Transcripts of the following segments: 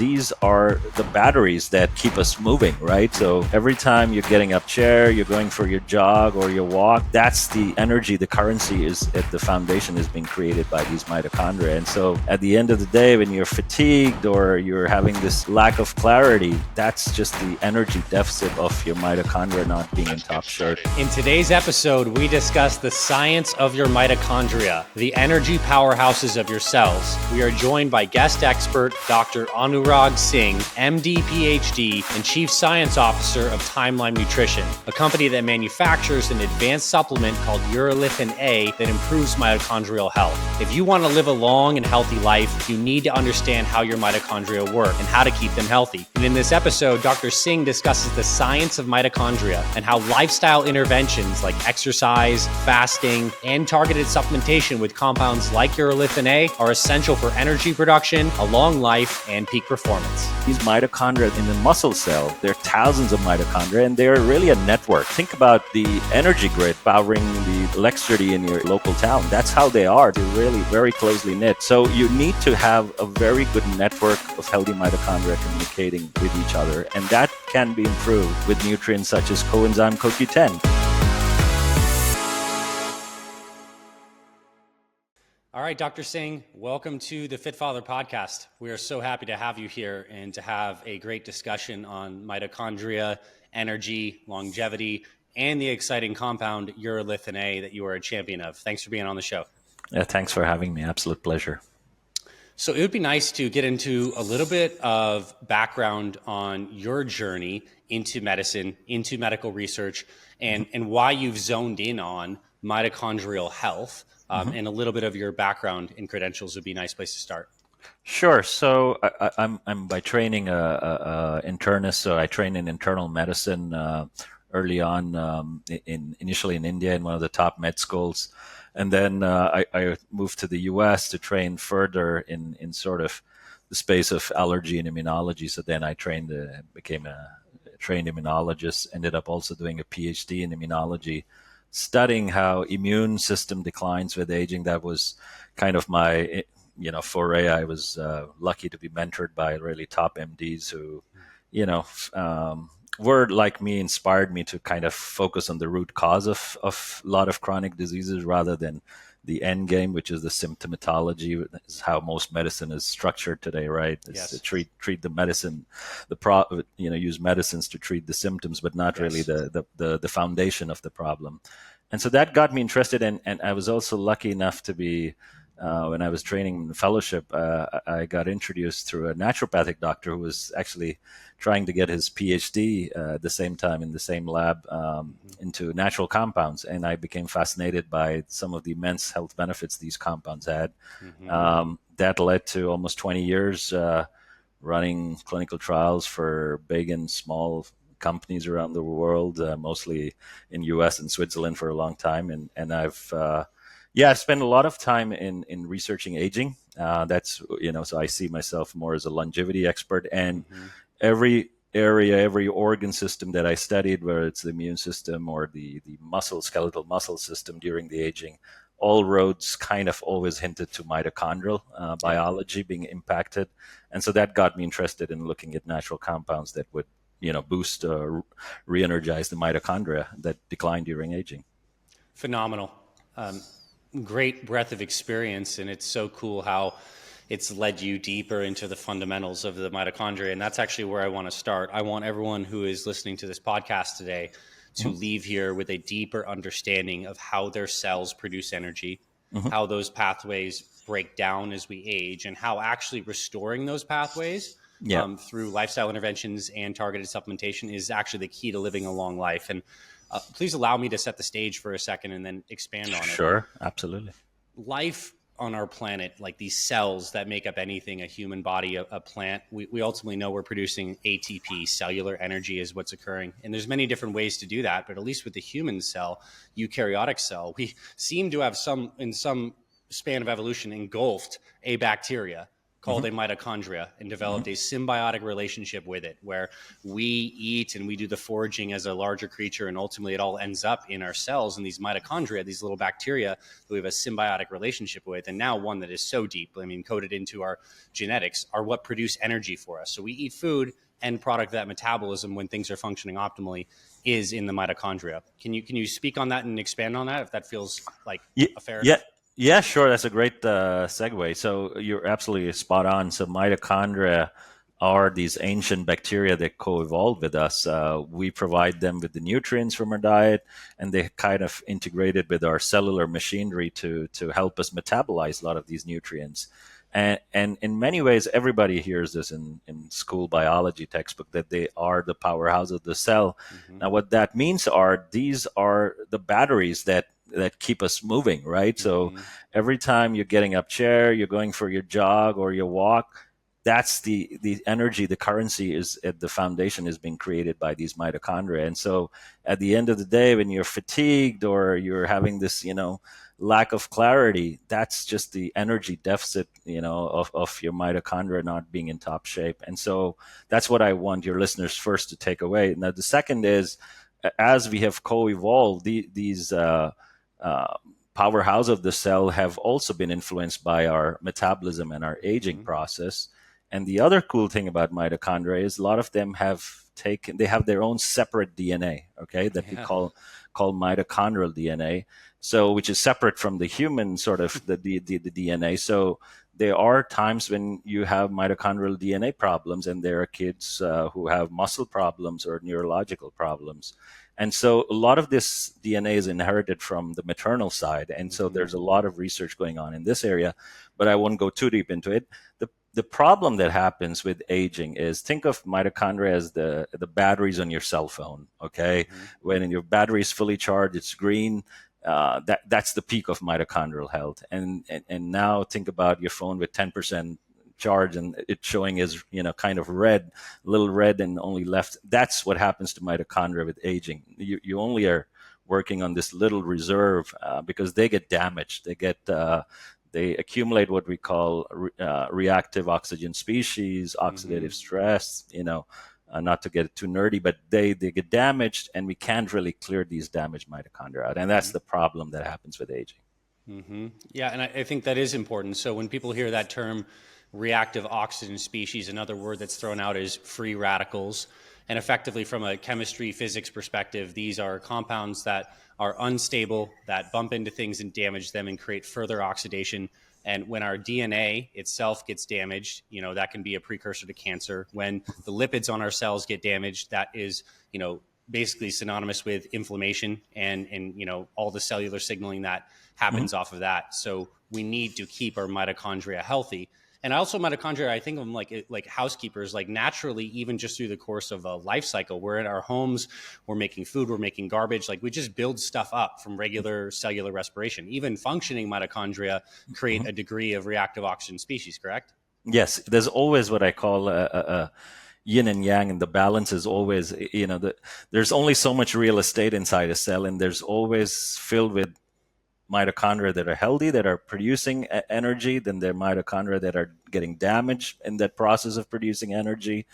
these are the batteries that keep us moving, right? So every time you're getting up chair, you're going for your jog or your walk, that's the energy, the currency is at the foundation is being created by these mitochondria. And so at the end of the day, when you're fatigued or you're having this lack of clarity, that's just the energy deficit of your mitochondria not being in top shape. In today's episode, we discuss the science of your mitochondria, the energy powerhouses of your cells. We are joined by guest expert Dr. Anurag Singh, MD, PhD, and Chief Science Officer of Timeline Nutrition, a company that manufactures an advanced supplement called Urolithin A that improves mitochondrial health. If you want to live a long and healthy life, you need to understand how your mitochondria work and how to keep them healthy. And in this episode, Dr. Singh discusses the science of mitochondria and how lifestyle interventions like exercise, fasting, and targeted supplementation with compounds like Urolithin A are essential for energy production, a long life, and peak performance. These mitochondria in the muscle cell, there are thousands of mitochondria, and they're really a network. Think about the energy grid powering the electricity in your local town. That's how they are. They're really very closely knit. So you need to have a very good network of healthy mitochondria communicating with each other, and that can be improved with nutrients such as coenzyme CoQ10. All right, Dr. Singh, welcome to the Fit Father podcast. We are so happy to have you here and to have a great discussion on mitochondria, energy, longevity, and the exciting compound Urolithin A that you are a champion of. Thanks for being on the show. Yeah, thanks for having me. Absolute pleasure. So it would be nice to get into a little bit of background on your journey into medicine, into medical research, and why you've zoned in on mitochondrial health. And a little bit of your background and credentials would be a nice place to start. Sure. So I'm by training a internist. So I trained in internal medicine early on, initially in India in one of the top med schools, and then I moved to the U.S. to train further in sort of the space of allergy and immunology. So then I became a trained immunologist. Ended up also doing a PhD in immunology, studying how immune system declines with aging. That was kind of my, foray. I was lucky to be mentored by really top MDs who, were like me, inspired me to kind of focus on the root cause of a lot of chronic diseases rather than the end game, which is the symptomatology. Is how most medicine is structured today, right? It's to treat the medicine, use medicines to treat the symptoms, but not really the foundation of the problem. And so that got me interested, and I was also lucky enough to be, when I was training in fellowship, I got introduced through a naturopathic doctor who was actually trying to get his PhD at the same time in the same lab into natural compounds. And I became fascinated by some of the immense health benefits these compounds had. That led to almost 20 years running clinical trials for big and small companies around the world, mostly in US and Switzerland for a long time. And I've spent a lot of time in researching aging. So I see myself more as a longevity expert, and every area, every organ system that I studied, whether it's the immune system or the skeletal muscle system during the aging, all roads kind of always hinted to mitochondrial biology being impacted. And so that got me interested in looking at natural compounds that would, boost, re-energize the mitochondria that decline during aging. Phenomenal. Great breadth of experience, and it's so cool how it's led you deeper into the fundamentals of the mitochondria. And that's actually where I want to start. I want everyone who is listening to this podcast today to leave here with a deeper understanding of how their cells produce energy, how those pathways break down as we age, and how actually restoring those pathways through lifestyle interventions and targeted supplementation is actually the key to living a long life. And please allow me to set the stage for a second and then expand on it. Sure, absolutely. Life on our planet, like these cells that make up anything, a human body, a plant, we ultimately know we're producing ATP, cellular energy is what's occurring. And there's many different ways to do that, but at least with the human cell, eukaryotic cell, we seem to have in some span of evolution engulfed a bacteria. called a mitochondria and developed a symbiotic relationship with it, where we eat and we do the foraging as a larger creature, and ultimately it all ends up in our cells, and these mitochondria, these little bacteria that we have a symbiotic relationship with, and now one that is so deep, I mean, coded into our genetics, are what produce energy for us. So we eat food, end product of that metabolism when things are functioning optimally is in the mitochondria. Can you speak on that and expand on that, if that feels like a fair Yeah, enough? yeah, sure. That's a great segue. So you're absolutely spot on. So mitochondria are these ancient bacteria that co-evolved with us. We provide them with the nutrients from our diet, and they kind of integrated with our cellular machinery to help us metabolize a lot of these nutrients. And in many ways, everybody hears this in school biology textbook, that they are the powerhouse of the cell. Mm-hmm. Now, what that means are these are the batteries that keep us moving, right? So Mm-hmm. every time you're getting up chair, you're going for your jog or your walk, that's the energy, the currency is at the foundation is being created by these mitochondria. And so at the end of the day, when you're fatigued or you're having this, lack of clarity, that's just the energy deficit, of your mitochondria not being in top shape. And so that's what I want your listeners first to take away. Now, the second is, as we have co-evolved, these uh, powerhouse of the cell have also been influenced by our metabolism and our aging Mm-hmm. process. And the other cool thing about mitochondria is a lot of them they have their own separate DNA, okay, that we Yeah. call mitochondrial DNA. So, which is separate from the human sort of the DNA. So there are times when you have mitochondrial DNA problems, and there are kids who have muscle problems or neurological problems. And so a lot of this DNA is inherited from the maternal side. And so Mm-hmm. there's a lot of research going on in this area, but I won't go too deep into it. The problem that happens with aging is, think of mitochondria as the batteries on your cell phone. Okay. Mm-hmm. When your battery is fully charged, it's green. That's the peak of mitochondrial health. And now think about your phone with 10% charge and it's showing as kind of red, a little red, and only left. That's what happens to mitochondria with aging. You only are working on this little reserve because they get damaged. They accumulate what we call reactive oxygen species, Mm-hmm. oxidative stress. Not to get too nerdy, but they get damaged, and we can't really clear these damaged mitochondria out, and that's the problem that happens with aging. Mm-hmm. Yeah, and I think that is important. So when people hear that term, reactive oxygen species, another word that's thrown out is free radicals. And effectively, from a chemistry, physics perspective, these are compounds that are unstable, that bump into things and damage them and create further oxidation. And when our DNA itself gets damaged, that can be a precursor to cancer. When the lipids on our cells get damaged, that is, basically synonymous with inflammation and all the cellular signaling that Mhm. happens off of that. So we need to keep our mitochondria healthy. And also mitochondria, I think of them like housekeepers, like naturally, even just through the course of a life cycle. We're in our homes, we're making food, we're making garbage. Like we just build stuff up from regular cellular respiration. Even functioning mitochondria create Mhm. a degree of reactive oxygen species, correct? Yes, there's always what I call a yin and yang, and the balance is always, there's only so much real estate inside a cell, and there's always filled with mitochondria that are healthy, that are producing energy, then there are mitochondria that are getting damaged in that process of producing energy.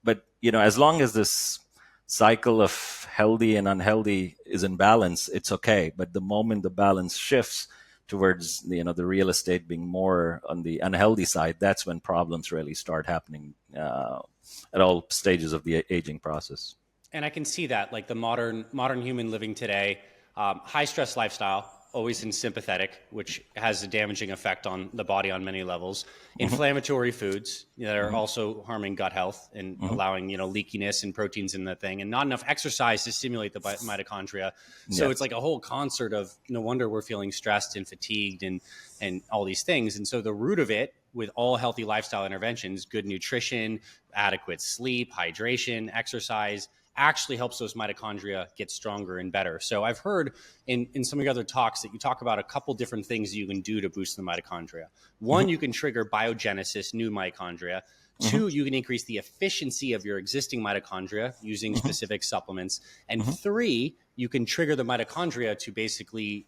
But as long as this cycle of healthy and unhealthy is in balance, it's okay. But the moment the balance shifts towards the real estate being more on the unhealthy side, that's when problems really start happening at all stages of the aging process. And I can see that, like the modern human living today, high stress lifestyle, always in sympathetic, which has a damaging effect on the body on many levels. Hmm. Inflammatory foods that are Hmm. also harming gut health and Hmm. allowing leakiness and proteins in the thing, and not enough exercise to stimulate the mitochondria. So it's Yes. like a whole concert of no wonder we're feeling stressed and fatigued and all these things. And so the root of it, with all healthy lifestyle interventions, good nutrition, adequate sleep, hydration, exercise, actually helps those mitochondria get stronger and better. So I've heard in some of your other talks that you talk about a couple different things you can do to boost the mitochondria. One, Hmm. you can trigger biogenesis, new mitochondria. Hmm. Two, you can increase the efficiency of your existing mitochondria using specific supplements. And three, you can trigger the mitochondria to basically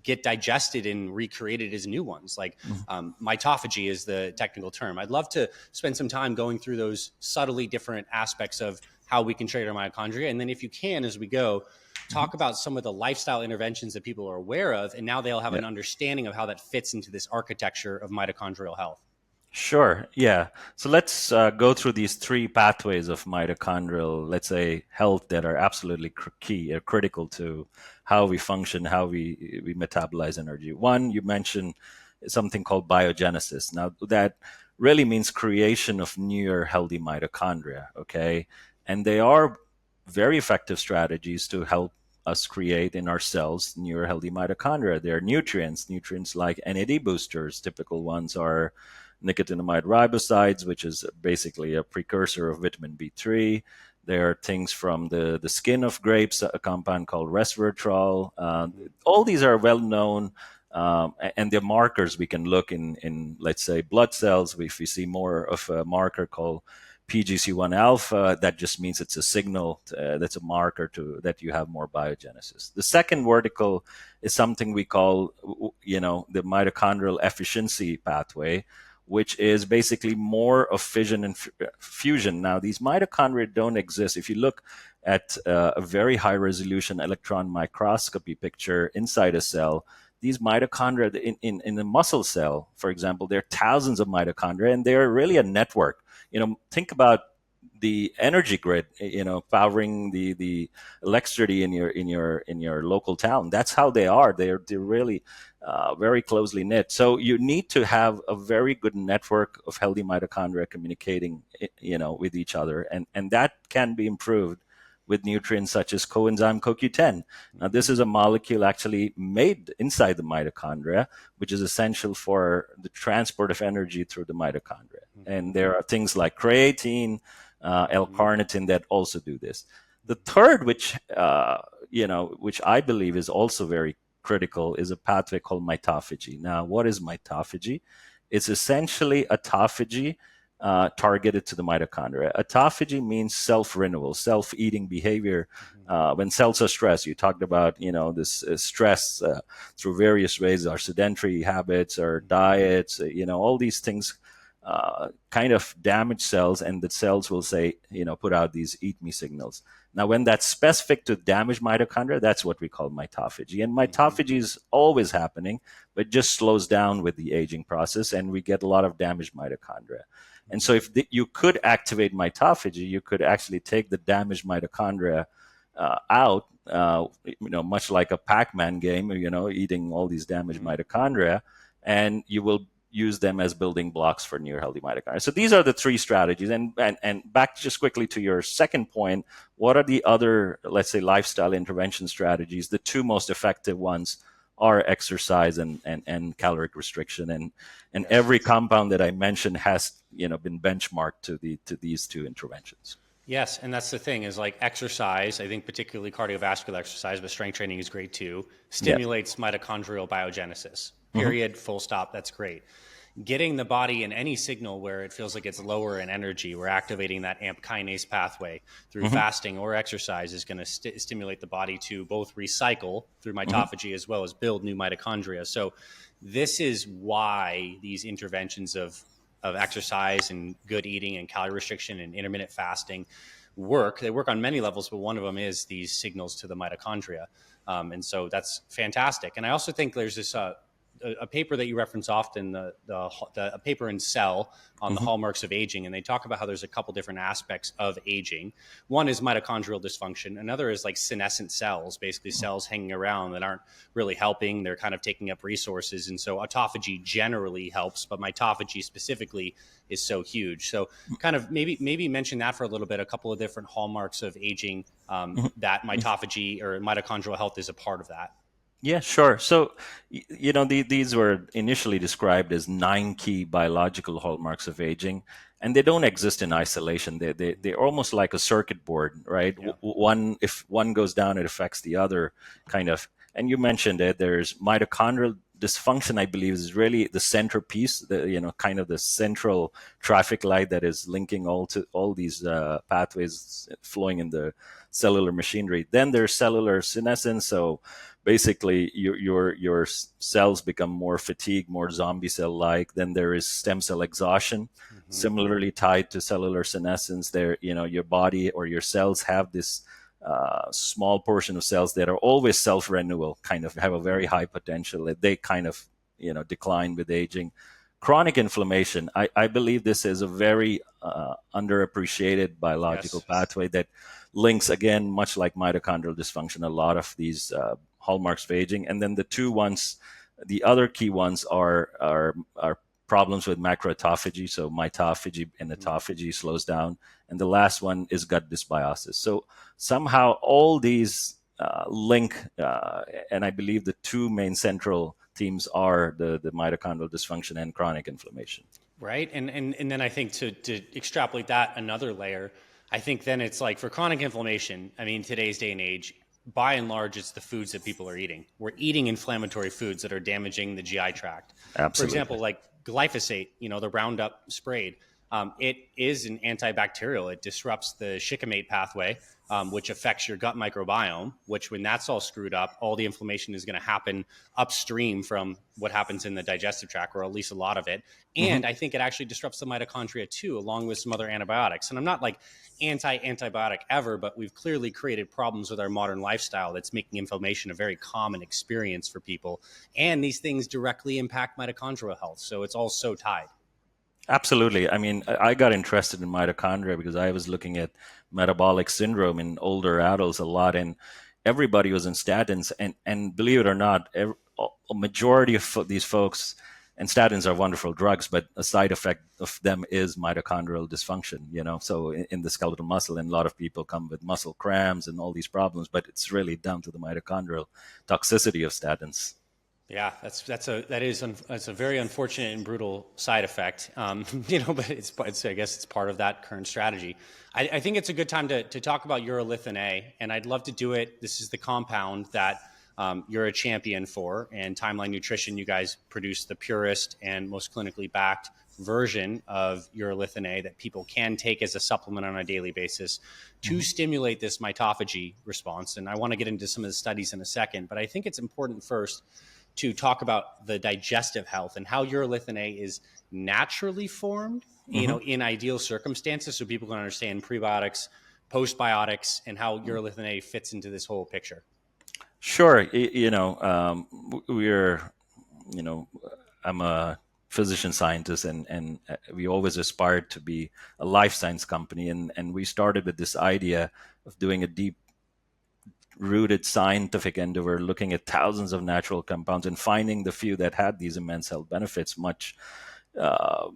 get digested and recreated as new ones. Like Mhm. mitophagy is the technical term. I'd love to spend some time going through those subtly different aspects of how we can trade our mitochondria. And then if you can, as we go, Mhm. talk about some of the lifestyle interventions that people are aware of, and now they'll have Yeah. an understanding of how that fits into this architecture of mitochondrial health. Sure. Yeah. So let's go through these three pathways of mitochondrial, let's say, health that are absolutely key or critical to how we function, how we metabolize energy. One, you mentioned something called biogenesis. Now, that really means creation of newer healthy mitochondria. Okay. And they are very effective strategies to help us create in our cells newer healthy mitochondria. They're nutrients like NAD boosters. Typical ones are nicotinamide ribosides, which is basically a precursor of vitamin B3. There are things from the skin of grapes, a compound called resveratrol. All these are well known, and they're markers we can look in, let's say, blood cells. If we see more of a marker called PGC1 alpha, that just means it's a signal that's a marker to that you have more biogenesis. The second vertical is something we call, the mitochondrial efficiency pathway, which is basically more of fission and fusion. Now, these mitochondria don't exist. If you look at a very high resolution electron microscopy picture inside a cell, these mitochondria in the muscle cell, for example, there are thousands of mitochondria, and they're really a network. Think about the energy grid, powering the electricity in your local town. That's how they are. They're really very closely knit. So you need to have a very good network of healthy mitochondria communicating, with each other, and that can be improved with nutrients such as coenzyme CoQ10. Now, this is a molecule actually made inside the mitochondria, which is essential for the transport of energy through the mitochondria. And there are things like creatine, L-carnitine that also do this. The third, which I believe is also very critical, is a pathway called mitophagy. Now, what is mitophagy? It's essentially autophagy targeted to the mitochondria. Autophagy means self-renewal, self-eating behavior. When cells are stressed, you talked about, this stress through various ways, our sedentary habits, our diets, all these things kind of damage cells, and the cells will say, put out these eat me signals. Now, when that's specific to damaged mitochondria, that's what we call mitophagy. And mitophagy is always happening, but just slows down with the aging process, and we get a lot of damaged mitochondria. And so, if you could activate mitophagy, you could actually take the damaged mitochondria out, much like a Pac-Man game, eating all these damaged mitochondria, and you will use them as building blocks for new healthy mitochondria. So these are the three strategies. And back just quickly to your second point, what are the other, let's say, lifestyle intervention strategies? The two most effective ones are exercise and caloric restriction. And every compound that I mentioned has been benchmarked to these two interventions. Yes, and that's the thing is like exercise, I think particularly cardiovascular exercise, but strength training is great too, Yeah. stimulates mitochondrial biogenesis. Mm-hmm. Period, full stop, that's great. Getting the body in any signal where it feels like it's lower in energy, we're activating that AMP kinase pathway through Mm-hmm. fasting or exercise is going to stimulate the body to both recycle through Mm-hmm. mitophagy as well as build new mitochondria. So this is why these interventions of exercise and good eating and calorie restriction and intermittent fasting work. They work on many levels, but one of them is these signals to the mitochondria. And so that's fantastic. And I also think there's this a paper that you reference often, a paper in Cell on the hallmarks of aging, and they talk about how there's a couple different aspects of aging. One is mitochondrial dysfunction. Another is like senescent cells, basically cells hanging around that aren't really helping. They're kind of taking up resources, and so autophagy generally helps, but mitophagy specifically is so huge. So, kind of maybe mention that for a little bit. A couple of different hallmarks of aging that mitophagy or mitochondrial health is a part of that. Yeah, sure. So, these were initially described as 9 key biological hallmarks of aging, and they don't exist in isolation. They're almost like a circuit board, right? Yeah. If one goes down, it affects the other, kind of. And you mentioned it. There's mitochondrial dysfunction, I believe, is really the centerpiece, kind of the central traffic light that is linking all these pathways flowing in the cellular machinery. Then there's cellular senescence, so basically your cells become more fatigued, more zombie cell like. Then there is stem cell exhaustion, Hmm. similarly tied to cellular senescence. There, your body or your cells have this small portion of cells that are always self-renewal, kind of have a very high potential. They kind of decline with aging. Chronic inflammation, I believe this is a very underappreciated biological Yes. pathway that links, again, much like mitochondrial dysfunction, a lot of these hallmarks of aging. And then the other key ones are problems with macroautophagy. So mitophagy and Mhm. autophagy slows down. And the last one is gut dysbiosis. So somehow all these link, and I believe the two main central themes are the mitochondrial dysfunction and chronic inflammation. Right. And then I think to extrapolate that another layer, I think then it's like for chronic inflammation, I mean, today's day and age, by and large, it's the foods that people are eating. We're eating inflammatory foods that are damaging the GI tract. For Absolutely. example, like glyphosate, the Roundup sprayed, it is an antibacterial. It disrupts the shikimate pathway, which affects your gut microbiome, which when that's all screwed up, all the inflammation is going to happen upstream from what happens in the digestive tract, or at least a lot of it. Hmm. And I think it actually disrupts the mitochondria too, along with some other antibiotics. And I'm not like anti-antibiotic ever, but we've clearly created problems with our modern lifestyle that's making inflammation a very common experience for people. And these things directly impact mitochondrial health. So it's all so tied. Absolutely. I mean, I got interested in mitochondria because I was looking at metabolic syndrome in older adults a lot, and everybody was in statins. And believe it or not, a majority of these folks, and statins are wonderful drugs, but a side effect of them is mitochondrial dysfunction. So in the skeletal muscle, and a lot of people come with muscle cramps and all these problems, but it's really down to the mitochondrial toxicity of statins. Yeah, that's a very unfortunate and brutal side effect. But it's I guess it's part of that current strategy. I think it's a good time to talk about Urolithin A, and I'd love to do it. This is the compound that you're a champion for, and Timeline Nutrition. You guys produce the purest and most clinically backed version of Urolithin A that people can take as a supplement on a daily basis to Mhm. stimulate this mitophagy response. And I want to get into some of the studies in a second, but I think it's important first to talk about the digestive health and how urolithin A is naturally formed, Mhm. in ideal circumstances, so people can understand prebiotics, postbiotics, and how urolithin A fits into this whole picture. Sure. We're, you know, I'm a physician scientist, and we always aspired to be a life science company. And we started with this idea of doing a deep rooted scientific endeavor, looking at thousands of natural compounds and finding the few that had these immense health benefits, much uh,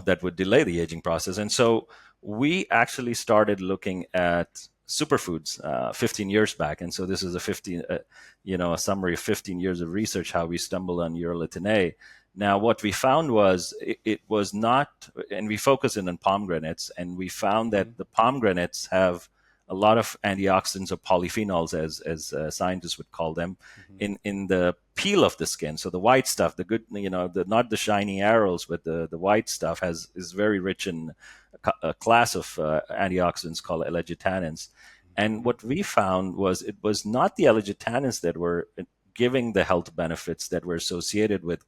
that would delay the aging process. And so we actually started looking at superfoods 15 years back. And so this is a summary of 15 years of research, how we stumbled on urolithin A. Now, what we found was it was not, and we focused in on pomegranates, and we found that Mm-hmm. the pomegranates have a lot of antioxidants or polyphenols, as scientists would call them, Mm-hmm. in the peel of the skin. So the white stuff, the good, not the shiny arrows, but the white stuff is very rich in a class of antioxidants called allegitannins. And Mm-hmm. what we found was it was not the allegitannins that were giving the health benefits that were associated with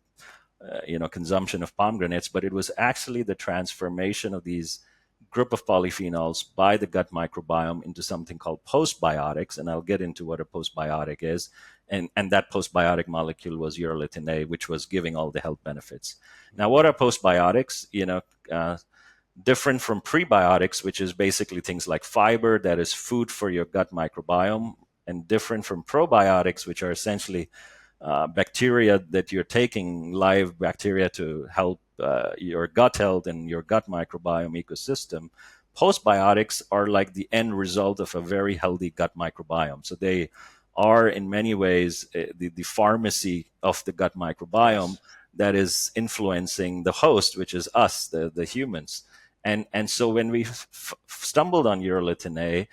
consumption of pomegranates, but it was actually the transformation of these group of polyphenols by the gut microbiome into something called postbiotics, and I'll get into what a postbiotic is. And that postbiotic molecule was urolithin A, which was giving all the health benefits. Now, what are postbiotics? Different from prebiotics, which is basically things like fiber that is food for your gut microbiome, and different from probiotics, which are essentially bacteria that you're taking, live bacteria, to help your gut health and your gut microbiome ecosystem. Postbiotics are like the end result of a very healthy gut microbiome. So they are, in many ways, the pharmacy of the gut microbiome Yes. that is influencing the host, which is us, the humans. And so when we stumbled on urolithin A,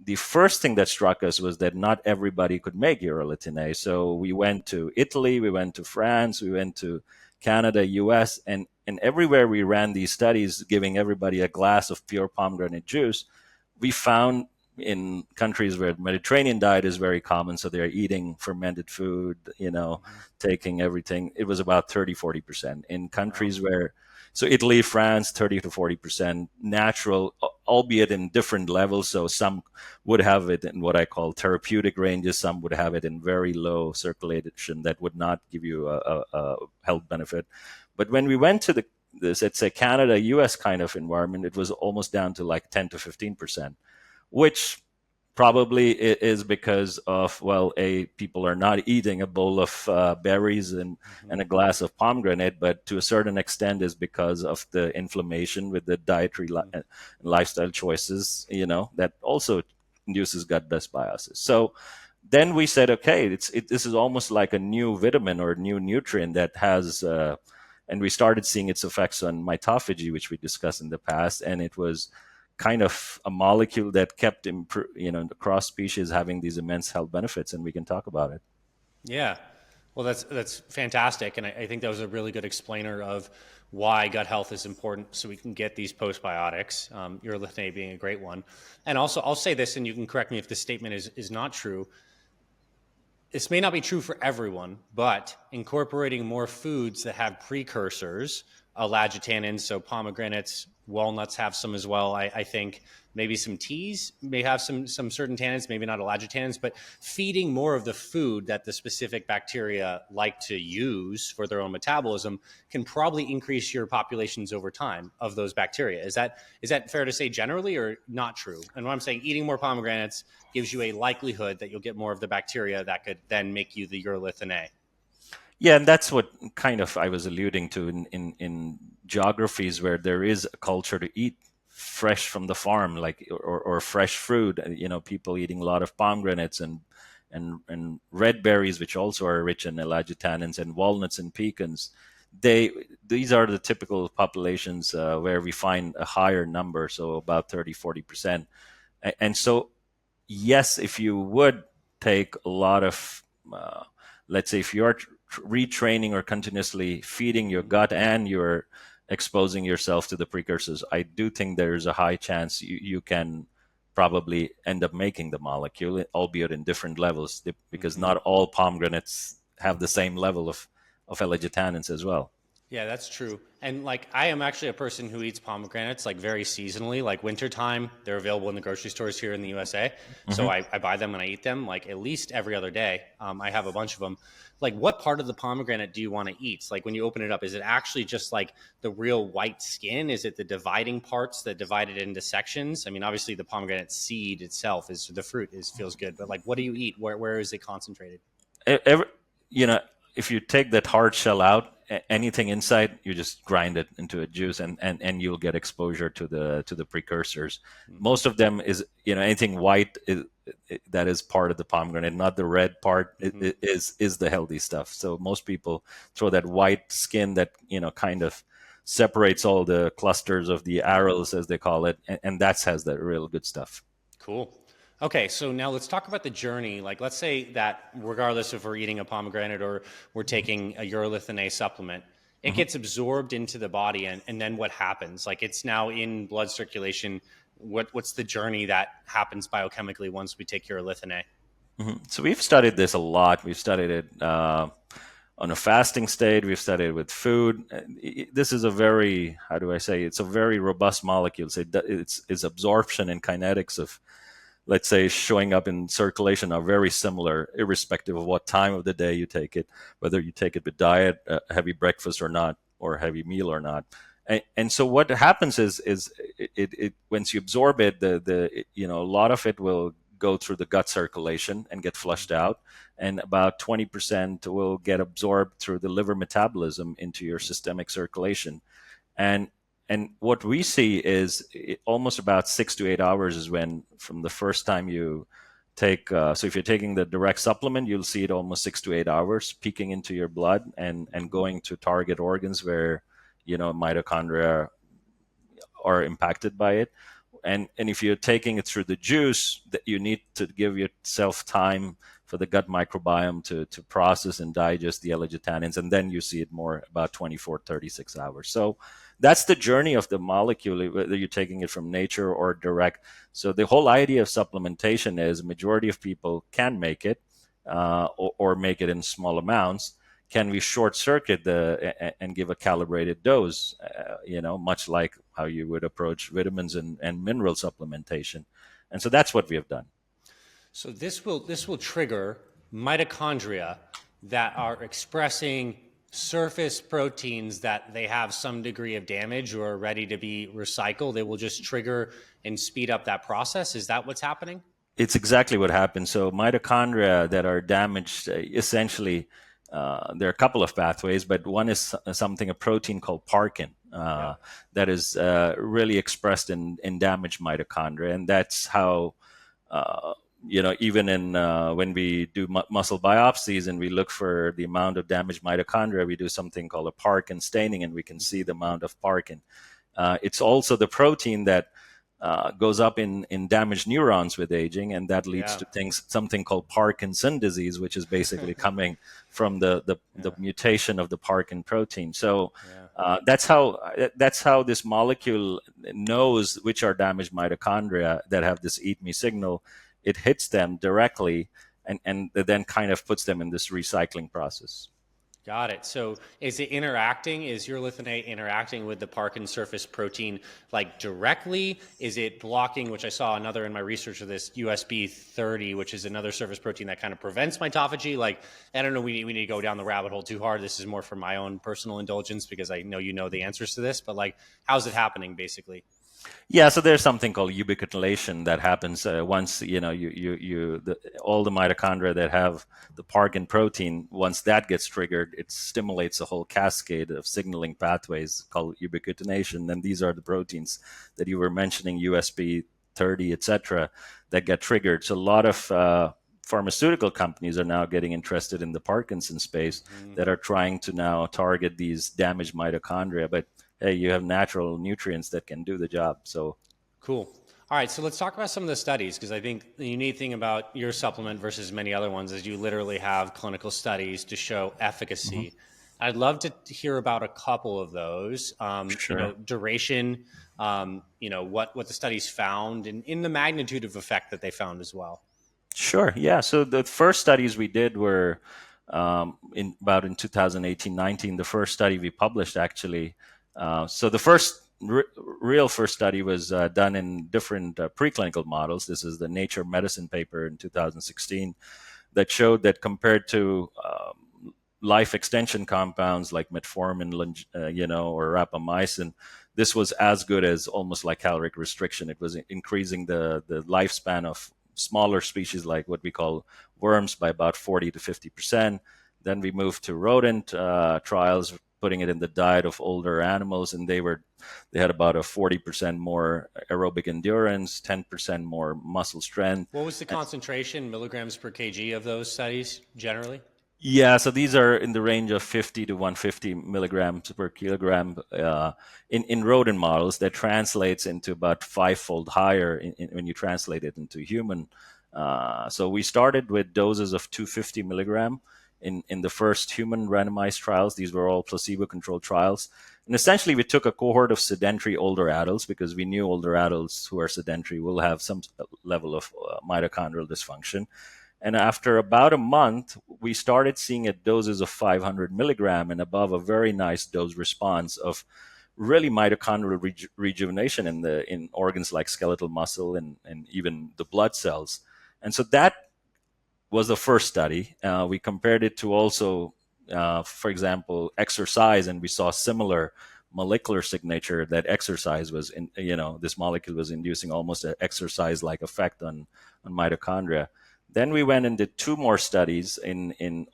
the first thing that struck us was that not everybody could make urolithin A. So we went to Italy, we went to France, we went to Canada, US, and everywhere we ran these studies, giving everybody a glass of pure pomegranate juice, we found in countries where Mediterranean diet is very common, so they're eating fermented food, Hmm. taking everything, it was about 30-40%. In Wow. countries where, so Italy, France, 30 to 40% natural, albeit in different levels. So some would have it in what I call therapeutic ranges, some would have it in very low circulation that would not give you a health benefit. But when we went to this, let's say Canada, US kind of environment, it was almost down to like 10 to 15%, which probably is because of, well, people are not eating a bowl of berries Hmm. and a glass of pomegranate, but to a certain extent is because of the inflammation with the dietary and lifestyle choices, that also induces gut dysbiosis. So then we said, okay, this is almost like a new vitamin or a new nutrient that has and we started seeing its effects on mitophagy, which we discussed in the past, and it was kind of a molecule that kept across species having these immense health benefits, and we can talk about it. Yeah. Well, that's fantastic, and I think that was a really good explainer of why gut health is important, so we can get these postbiotics. Urolithin A being a great one, and also I'll say this, and you can correct me if this statement is not true. This may not be true for everyone, but incorporating more foods that have precursors, allagitannins, so pomegranates, walnuts have some as well. I think maybe some teas may have some certain tannins, maybe not allagitannins, but feeding more of the food that the specific bacteria like to use for their own metabolism can probably increase your populations over time of those bacteria. Is that fair to say generally or not true? And what I'm saying, eating more pomegranates gives you a likelihood that you'll get more of the bacteria that could then make you the urolithin A. Yeah, and that's what kind of I was alluding to in geographies where there is a culture to eat fresh from the farm, like or fresh fruit. People eating a lot of pomegranates and red berries, which also are rich in elagitannins, and walnuts and pecans. These are the typical populations where we find a higher number, so about 30-40%. And so, yes, if you would take a lot of, let's say, if you're retraining or continuously feeding your gut and you're exposing yourself to the precursors, I do think there's a high chance you can probably end up making the molecule, albeit in different levels, because Mm-hmm. not all pomegranates have the same level of elagitannins as well. Yeah, that's true. And like I am actually a person who eats pomegranates like very seasonally, like wintertime. They're available in the grocery stores here in the USA. So Mhm. I buy them and I eat them like at least every other day. I have a bunch of them. Like what part of the pomegranate do you want to eat? Like when you open it up, is it actually just like the real white skin? Is it the dividing parts that divide it into sections? I mean, obviously the pomegranate seed itself is the fruit is feels good, but like what do you eat? Where is it concentrated? Every, you know, if you take that hard shell out, anything inside, you just grind it into a juice, and you'll get exposure to the precursors. Mm-hmm. Most of them is, anything white that is part of the pomegranate, not the red part, Mm-hmm. is the healthy stuff. So most people throw that white skin that kind of separates all the clusters of the arrows, as they call it, and that has that real good stuff. Cool. Okay, so now let's talk about the journey. Like, let's say that regardless if we're eating a pomegranate or we're taking a urolithin A supplement, it Mhm. gets absorbed into the body, and then what happens? Like, it's now in blood circulation. What's the journey that happens biochemically once we take urolithin A? So we've studied this a lot. We've studied it on a fasting state. We've studied it with food. This is a very, how do I say, it's a very robust molecule. So its absorption and kinetics of, let's say, showing up in circulation are very similar, irrespective of what time of the day you take it, whether you take it with diet, heavy breakfast or not, or heavy meal or not. And so what happens is once you absorb it, a lot of it will go through the gut circulation and get flushed out, and about 20% will get absorbed through the liver metabolism into your systemic circulation. And and what we see is almost about 6 to 8 hours is when, from the first time you take, so if you're taking the direct supplement, you'll see it almost 6 to 8 hours peeking into your blood and going to target organs where mitochondria are impacted by it. And if you're taking it through the juice, that you need to give yourself time for the gut microbiome to process and digest the L-glutatins, and then you see it more about 24 36 hours. So that's the journey of the molecule, whether you're taking it from nature or direct. So the whole idea of supplementation is majority of people can make it, or make it in small amounts. Can we short circuit and give a calibrated dose? Much like how you would approach vitamins and mineral supplementation. And so that's what we have done. So this will trigger mitochondria that are expressing surface proteins that they have some degree of damage or are ready to be recycled. It will just trigger and speed up that process. Is that what's happening? It's exactly what happens. So mitochondria that are damaged, essentially, there are a couple of pathways, but one is a protein called parkin, Yeah. that is really expressed in damaged mitochondria, and that's how. Even in when we do muscle biopsies and we look for the amount of damaged mitochondria, we do something called a parkin staining, and we can see the amount of parkin. It's also the protein that goes up in damaged neurons with aging, and that leads Yeah. to something called Parkinson disease, which is basically coming from the Yeah. mutation of the parkin protein. So Yeah. that's how this molecule knows which are damaged mitochondria that have this eat me signal. It hits them directly, and then kind of puts them in this recycling process. Got it. So is it interacting? Is urolithin A interacting with the Parkin surface protein like directly? Is it blocking, which I saw another in my research of this USB 30, which is another surface protein that kind of prevents mitophagy? Like, I don't know, we need to go down the rabbit hole too hard. This is more for my own personal indulgence because I know you know the answers to this, but like, how's it happening basically? Yeah, so there's something called ubiquitination that happens once all the mitochondria that have the parkin protein. Once that gets triggered, it stimulates a whole cascade of signaling pathways called ubiquitination. And these are the proteins that you were mentioning, USB 30, etc., that get triggered. So a lot of pharmaceutical companies are now getting interested in the Parkinson space, Mm-hmm. that are trying to now target these damaged mitochondria. But hey, you have natural nutrients that can do the job. So Cool. All right, so let's talk about some of the studies because I think the unique thing about your supplement versus many other ones is you literally have clinical studies to show mhm, efficacy. I'd love to hear about a couple of those. sure. Duration. What the studies found and in the magnitude of effect that they found as well. Sure. Yeah. So the first studies we did were in 2018-19. The first study we published, actually. So the real first study was done in different preclinical models. This is the Nature Medicine paper in 2016 that showed that compared to life extension compounds like metformin, or rapamycin, this was as good as almost like caloric restriction. It was increasing the lifespan of smaller species like what we call worms by about 40 to 50%. Then we moved to rodent trials, putting it in the diet of older animals, and they had about a 40% more aerobic endurance, 10% more muscle strength. What was the concentration, milligrams per kg, of those studies generally? Yeah, so these are in the range of 50 to 150 milligrams per kilogram in rodent models. That translates into about fivefold higher when you translate it into human. So we started with doses of 250 milligram in the first human randomized trials. These were all placebo-controlled trials. And essentially, we took a cohort of sedentary older adults because we knew older adults who are sedentary will have some level of mitochondrial dysfunction. And after about a month, we started seeing at doses of 500 milligram and above a very nice dose response of really mitochondrial rejuvenation in organs like skeletal muscle and even the blood cells. And so that was the first study. We compared it to also, for example, exercise, and we saw similar molecular signature that exercise was this molecule was inducing almost an exercise-like effect on mitochondria. Then we went and did two more studies in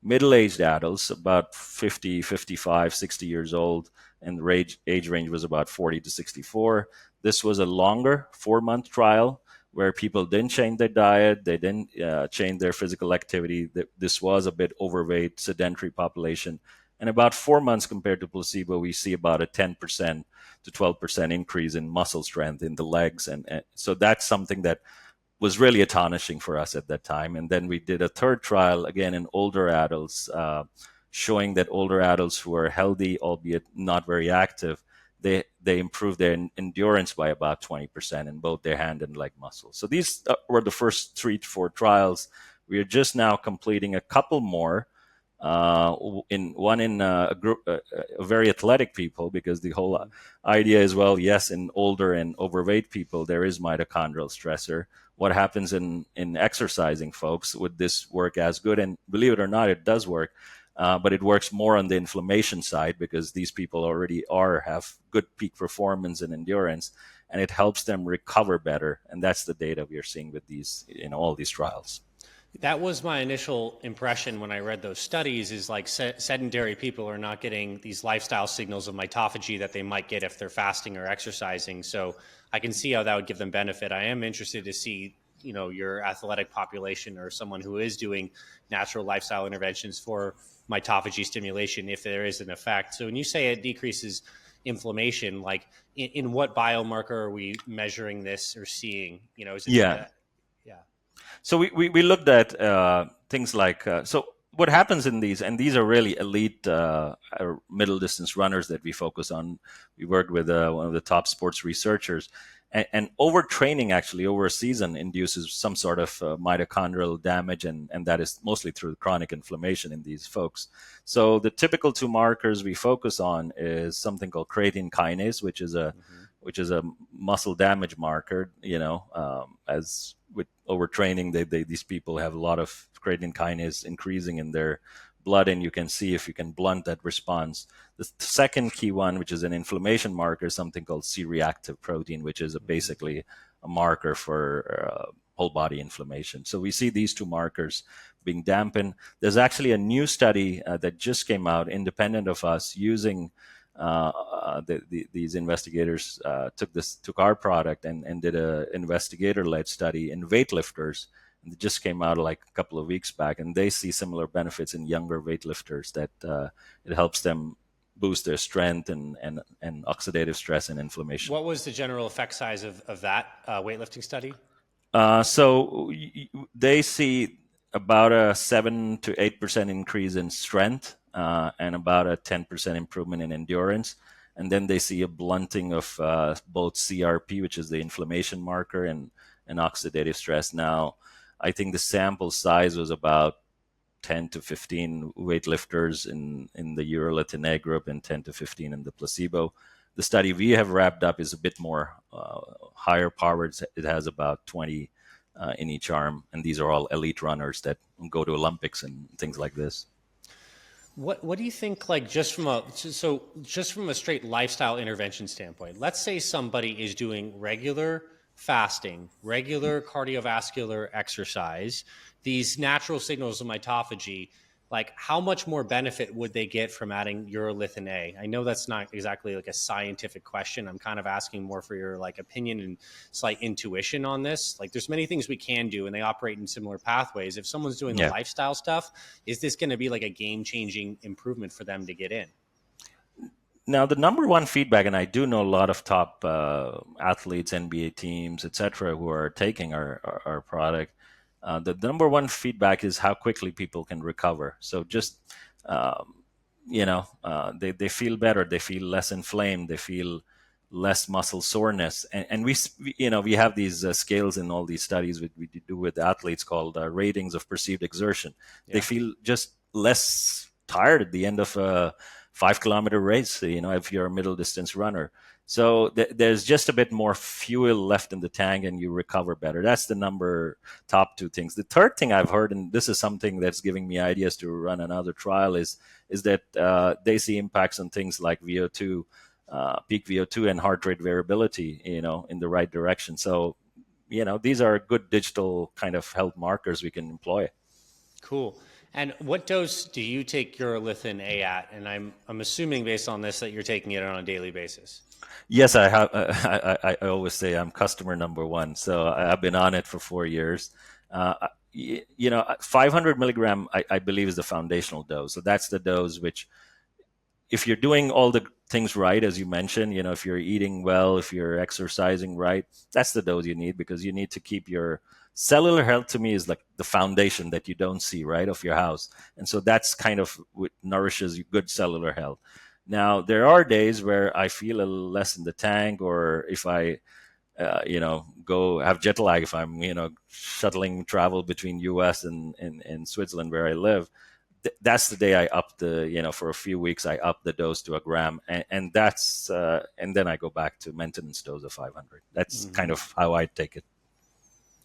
middle-aged adults, about 50, 55, 60 years old, and the age range was about 40 to 64. This was a longer 4-month trial where people didn't change their diet, they didn't change their physical activity. This was a bit overweight, sedentary population. And about 4 months compared to placebo, we see about a 10% to 12% increase in muscle strength in the legs. And so that's something that was really astonishing for us at that time. And then we did a third trial, again, in older adults, showing that older adults who are healthy, albeit not very active, they improve their endurance by about 20% in both their hand and leg muscles. So these were the first 3 to 4 trials. We are just now completing a couple more. In a group, very athletic people, because the whole idea is, well, yes, in older and overweight people there is mitochondrial stressor. What happens in exercising folks? Would this work as good? And believe it or not, it does work. But it works more on the inflammation side, because these people already have good peak performance and endurance, and it helps them recover better. And that's the data we are seeing with these, all these trials. That was my initial impression when I read those studies, is like sedentary people are not getting these lifestyle signals of mitophagy that they might get if they're fasting or exercising. So I can see how that would give them benefit. I am interested to see, your athletic population or someone who is doing natural lifestyle interventions for mitophagy stimulation, if there is an effect. So when you say it decreases inflammation, like in what biomarker are we measuring this or seeing? Is it Yeah. yeah. So we looked at things like, so what happens in these, and these are really elite middle distance runners that we focus on. We worked with one of the top sports researchers, and overtraining actually over a season induces some sort of mitochondrial damage, and that is mostly through chronic inflammation in these folks. So the typical 2 markers we focus on is something called creatine kinase, which is a muscle damage marker. As with overtraining, these people have a lot of creatine kinase increasing in their blood, and you can see if you can blunt that response. The second key one, which is an inflammation marker, is something called C-reactive protein, which is basically a marker for whole body inflammation. So we see these 2 markers being dampened. There's actually a new study that just came out, independent of us, using these investigators took our product and did an investigator-led study in weightlifters. It just came out like a couple of weeks back, and they see similar benefits in younger weightlifters, that it helps them boost their strength and oxidative stress and inflammation. What was the general effect size of that weightlifting study? So they see about a 7 to 8% increase in strength and about a 10% improvement in endurance. And then they see a blunting of both CRP, which is the inflammation marker, and oxidative stress. Now, I think the sample size was about 10 to 15 weightlifters in the Urolithin A group and 10 to 15 in the placebo. The study we have wrapped up is a bit more higher powered. It has about 20 in each arm, and these are all elite runners that go to Olympics and things like this. What do you think, like, just from a straight lifestyle intervention standpoint? Let's say somebody is doing regular fasting, regular cardiovascular exercise, these natural signals of mitophagy, like how much more benefit would they get from adding urolithin A? I know that's not exactly like a scientific question. I'm kind of asking more for your like opinion and slight intuition on this. Like there's many things we can do and they operate in similar pathways. If someone's doing the lifestyle stuff, is this going to be like a game-changing improvement for them to get in? Now, the number one feedback, and I do know a lot of top athletes, NBA teams, etc., who are taking our product. The number one feedback is how quickly people can recover. So just, they feel better. They feel less inflamed. They feel less muscle soreness. And we have these scales in all these studies we do with athletes called ratings of perceived exertion. Yeah. They feel just less tired at the end of a 5-kilometer race, if you're a middle distance runner. So there's just a bit more fuel left in the tank and you recover better. That's the top 2 things. The third thing I've heard, and this is something that's giving me ideas to run another trial, is that they see impacts on things like VO2, peak VO2 and heart rate variability, in the right direction. So, these are good digital kind of health markers we can employ. Cool. And what dose do you take urolithin A at? And I'm assuming based on this that you're taking it on a daily basis. Yes, I have. I always say I'm customer number 1. So I've been on it for 4 years. 500 milligram, I believe, is the foundational dose. So that's the dose which, if you're doing all the things right, as you mentioned, if you're eating well, if you're exercising right, that's the dose you need, because you need to keep your cellular health. To me, is like the foundation that you don't see, right, of your house. And so that's kind of what nourishes good cellular health. Now, there are days where I feel a little less in the tank, or if I go have jet lag, if I'm, shuttling travel between US and Switzerland where I live. That's the day I up the, for a few weeks, I up the dose to a gram. And that's, and then I go back to maintenance dose of 500. That's kind Hmm. of how I take it.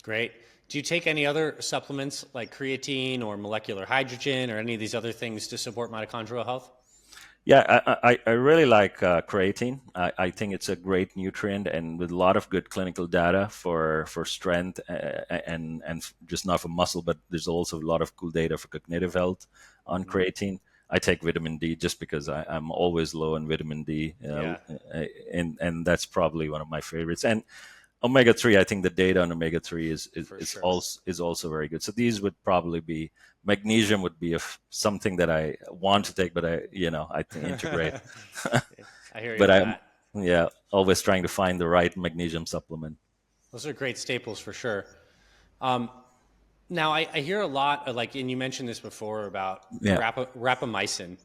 Great. Do you take any other supplements like creatine or molecular hydrogen or any of these other things to support mitochondrial health? Yeah, I really like creatine. I think it's a great nutrient, and with a lot of good clinical data for strength, and just not for muscle, but there's also a lot of cool data for cognitive health on Hmm. creatine. I take vitamin D just because I'm always low in vitamin D, Yeah, and that's probably one of my favorites. And omega three, I think the data on omega three is is, for is sure. also is also very good. So these would probably be magnesium would be something that I want to take, but I think integrate. I hear you But on I'm that. yeah always trying to find the right magnesium supplement. Those are great staples for sure. Um, Now, I hear a lot of like, and you mentioned this before about Yeah. rapamycin,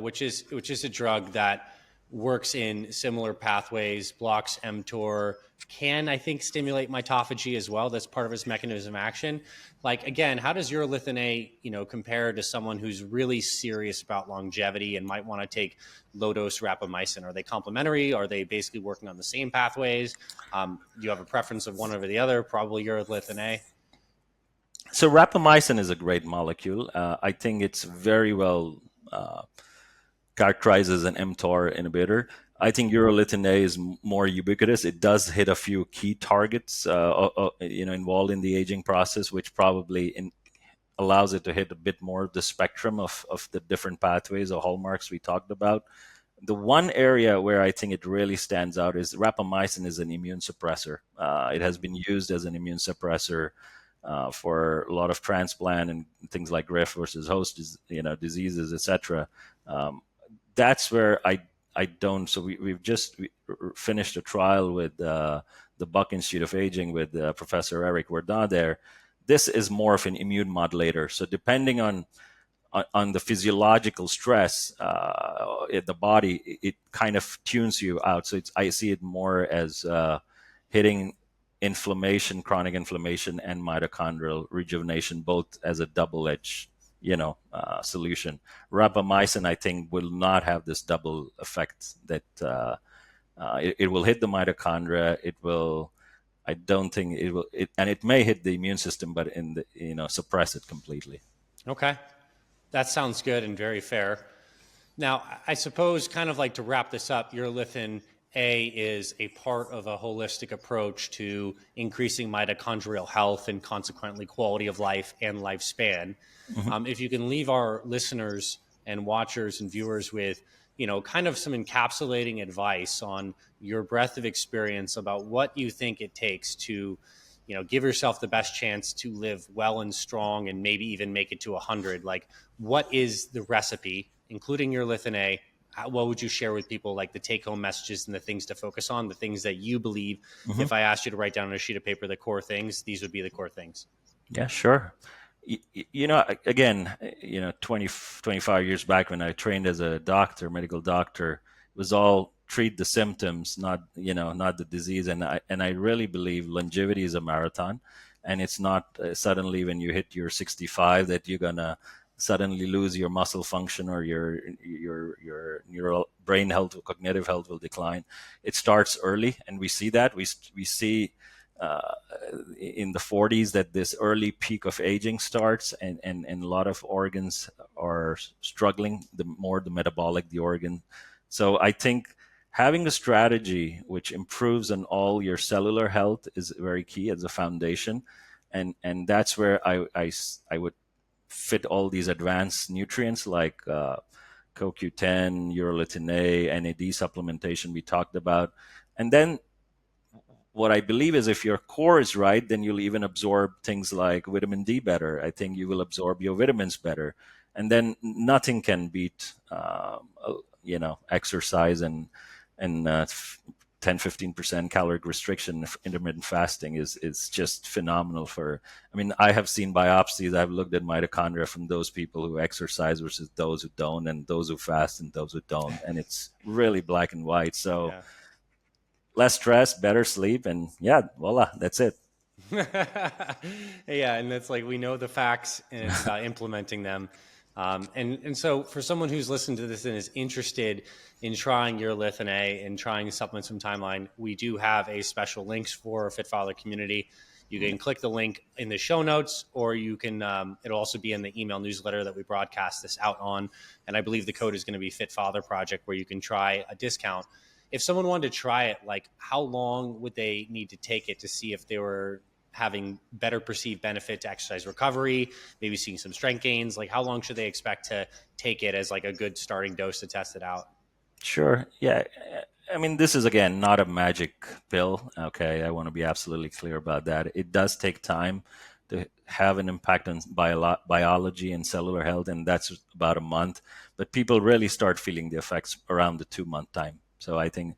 which is a drug that works in similar pathways, blocks mTOR, can I think stimulate mitophagy as well. That's part of its mechanism of action. Like again, how does urolithin A, compare to someone who's really serious about longevity and might want to take low dose rapamycin? Are they complementary? Are they basically working on the same pathways? Do you have a preference of one over the other? Probably urolithin A. So rapamycin is a great molecule. I think it's very well uh, characterized as an mTOR inhibitor. I think urolithin A is more ubiquitous. It does hit a few key targets, involved in the aging process, which probably allows it to hit a bit more of the spectrum of the different pathways or hallmarks we talked about. The one area where I think it really stands out is rapamycin is an immune suppressor. It has been used as an immune suppressor for a lot of transplant and things like graft versus host, diseases, etc. Um, that's where I don't. So we've just finished a trial with the Buck Institute of Aging with Professor Eric Verdun there. This is more of an immune modulator. So depending on the physiological stress in the body, it kind of tunes you out. So I see it more as hitting inflammation, chronic inflammation, and mitochondrial rejuvenation, both as a double-edged, solution. Rapamycin, I think, will not have this double effect that it will hit the mitochondria. It will. I don't think it will. And it may hit the immune system, but suppress it completely. Okay. That sounds good and very fair. Now, I suppose, kind of like to wrap this up, urolithin A is a part of a holistic approach to increasing mitochondrial health and consequently quality of life and lifespan. Mhm. If you can leave our listeners and watchers and viewers with, kind of some encapsulating advice on your breadth of experience about what you think it takes to give yourself the best chance to live well and strong and maybe even make it to 100. Like, what is the recipe, including your lithin A? What would you share with people, like the take home messages and the things to focus on, the things that you believe? Mhm. If I asked you to write down on a sheet of paper the core things, these would be the core things. Yeah, sure. Again, 25 years back when I trained as a doctor, medical doctor, it was all treat the symptoms, not the disease. And I really believe longevity is a marathon, and it's not suddenly when you hit your 65 that you're gonna suddenly lose your muscle function, or your neural brain health or cognitive health will decline. It starts early, and we see that we see uh, in the 40s that this early peak of aging starts, and a lot of organs are struggling, the more the metabolic the organ. So I think having a strategy which improves on all your cellular health is very key as a foundation. And that's where I would fit all these advanced nutrients like CoQ10, urolithin A, NAD supplementation we talked about. And then what I believe is if your core is right, then you'll even absorb things like vitamin D better. I think you will absorb your vitamins better. And then nothing can beat, exercise and 10-15% caloric restriction. Intermittent fasting is just phenomenal for. I mean, I have seen biopsies. I've looked at mitochondria from those people who exercise versus those who don't, and those who fast and those who don't, and it's really black and white. So less stress, better sleep, and voila, that's it. Yeah, and it's like we know the facts, and it's about implementing them. And so for someone who's listened to this and is interested in trying Urolithin A and trying supplements from Timeline, we do have a special links for our Fit Father community. You can click the link in the show notes, or you can, it'll also be in the email newsletter that we broadcast this out on. And I believe the code is going to be Fit Father Project, where you can try a discount. If someone wanted to try it, like how long would they need to take it to see if they were having better perceived benefit to exercise recovery, maybe seeing some strength gains? Like how long should they expect to take it as like a good starting dose to test it out? Sure. Yeah. I mean, this is, again, not a magic pill. Okay. I want to be absolutely clear about that. It does take time to have an impact on biology and cellular health, and that's about a month. But people really start feeling the effects around the 2-month time. So I think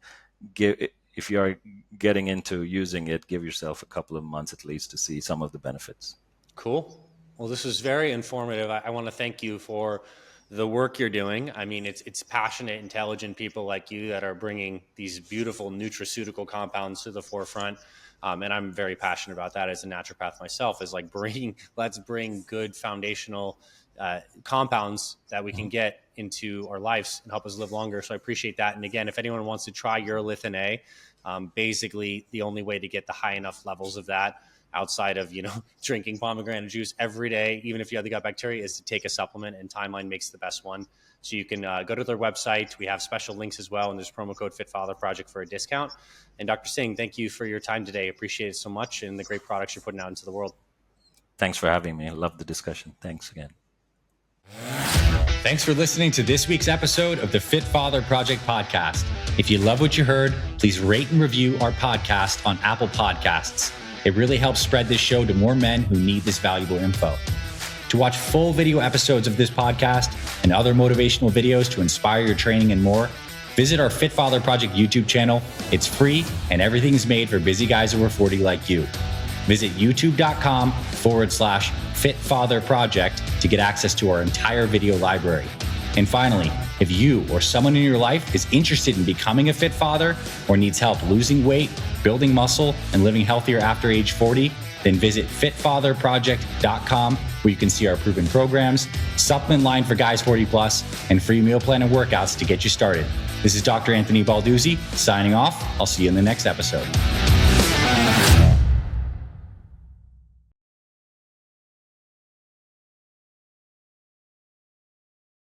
if you're getting into using it, give yourself a couple of months at least to see some of the benefits. Cool. Well, this was very informative. I want to thank you for the work you're doing. I mean, it's passionate, intelligent people like you that are bringing these beautiful nutraceutical compounds to the forefront. And I'm very passionate about that as a naturopath myself, is like let's bring good foundational compounds that we can get into our lives and help us live longer. So I appreciate that. And again, if anyone wants to try Urolithin A, basically the only way to get the high enough levels of that outside of, drinking pomegranate juice every day, even if you have the gut bacteria, is to take a supplement, and Timeline makes the best one. So you can go to their website. We have special links as well, and there's promo code FitFather Project for a discount. And Dr. Singh, thank you for your time today. Appreciate it so much, and the great products you're putting out into the world. Thanks for having me. I love the discussion. Thanks again. Thanks for listening to this week's episode of the Fit Father Project podcast. If you love what you heard, please rate and review our podcast on Apple Podcasts. It really helps spread this show to more men who need this valuable info. To watch full video episodes of this podcast and other motivational videos to inspire your training and more, visit our Fit Father Project YouTube channel. It's free, and everything's made for busy guys over 40 like you. Visit youtube.com/Fit Father Project to get access to our entire video library. And finally, if you or someone in your life is interested in becoming a fit father or needs help losing weight, building muscle, and living healthier after age 40, then visit fitfatherproject.com, where you can see our proven programs, supplement line for guys 40 plus, and free meal plan and workouts to get you started. This is Dr. Anthony Balduzzi signing off. I'll see you in the next episode.